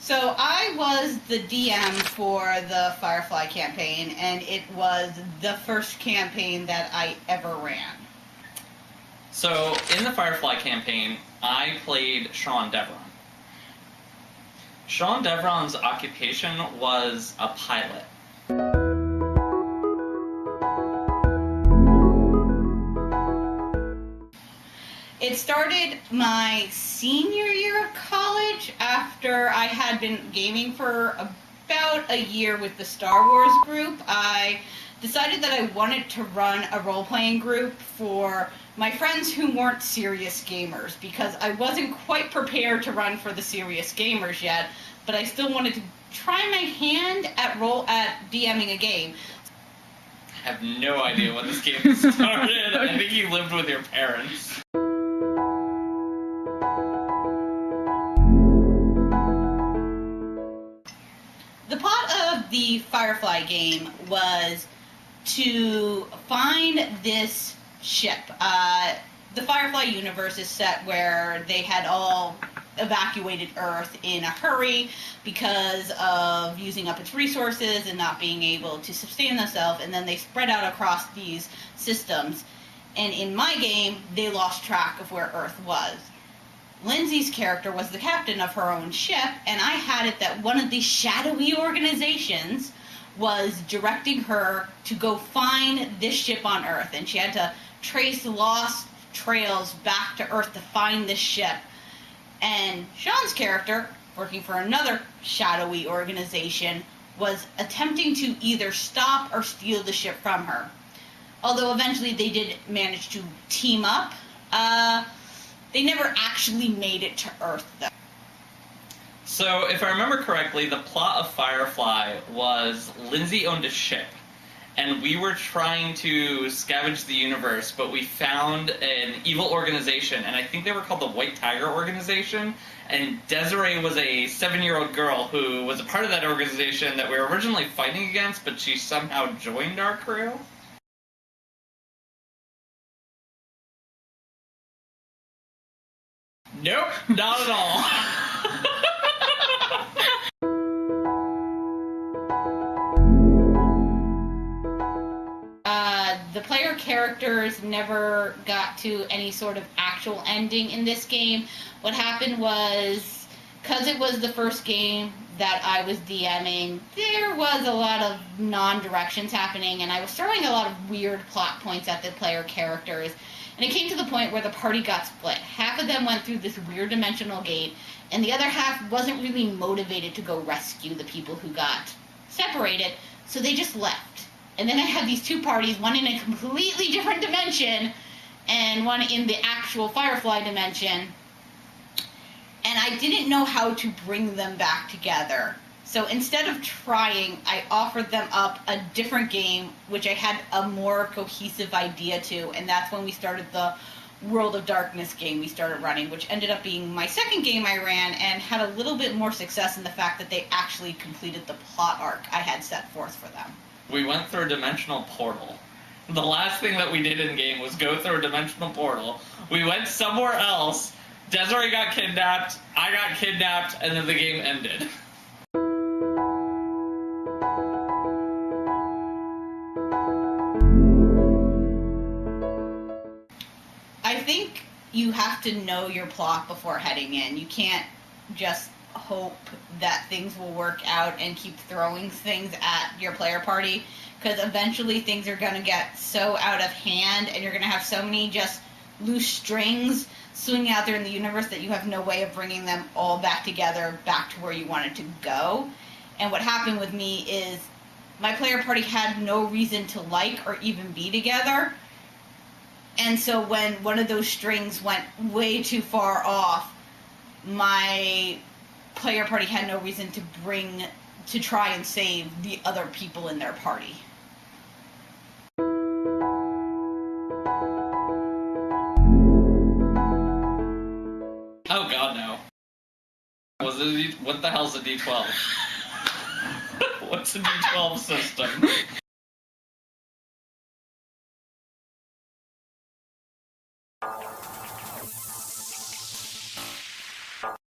So I was the DM for the Firefly campaign, and it was the first campaign that I ever ran. So, in the Firefly campaign, I played Sean Devron. Sean Devron's occupation was a pilot. It started my senior year of college after I had been gaming for about a year with the Star Wars group. I decided that I wanted to run a role-playing group for my friends who weren't serious gamers, because I wasn't quite prepared to run for the serious gamers yet, but I still wanted to try my hand at DMing a game. I have no idea when this game started. I think you lived with your parents. The plot of the Firefly game was to find this ship. The Firefly universe is set where they had all evacuated Earth in a hurry because of using up its resources and not being able to sustain themselves, and then they spread out across these systems. And in my game, they lost track of where Earth was. Lindsay's character was the captain of her own ship, and I had it that one of these shadowy organizations was directing her to go find this ship on Earth, and she had to trace lost trails back to Earth to find this ship. And Sean's character, working for another shadowy organization, was attempting to either stop or steal the ship from her. Although eventually they did manage to team up, they never actually made it to Earth, though. So, if I remember correctly, the plot of Firefly was Lindsay owned a ship, and we were trying to scavenge the universe, but we found an evil organization, and I think they were called the White Tiger Organization, and Desiree was a 7-year-old girl who was a part of that organization that we were originally fighting against, but she somehow joined our crew. Nope, not at all. The player characters never got to any sort of actual ending in this game. What happened was, because it was the first game that I was DMing, there was a lot of non-directions happening, and I was throwing a lot of weird plot points at the player characters. And it came to the point where the party got split. Half of them went through this weird dimensional gate, and the other half wasn't really motivated to go rescue the people who got separated, so they just left. And then I had these two parties, one in a completely different dimension, and one in the actual Firefly dimension. And I didn't know how to bring them back together. So instead of trying, I offered them up a different game, which I had a more cohesive idea to, and that's when we started the World of Darkness game we started running, which ended up being my second game I ran, and had a little bit more success in the fact that they actually completed the plot arc I had set forth for them. We went through a dimensional portal. The last thing that we did in-game was go through a dimensional portal. We went somewhere else, Desiree got kidnapped, I got kidnapped, and then the game ended. I think you have to know your plot before heading in. You can't just hope that things will work out and keep throwing things at your player party, because eventually things are going to get so out of hand, and you're going to have so many just loose strings swinging out there in the universe that you have no way of bringing them all back together, back to where you wanted to go. And what happened with me is my player party had no reason to like or even be together. And so when one of those strings went way too far off, my player party had no reason to try and save the other people in their party. Oh god, no. What the hell's a D12? What's a D12 system?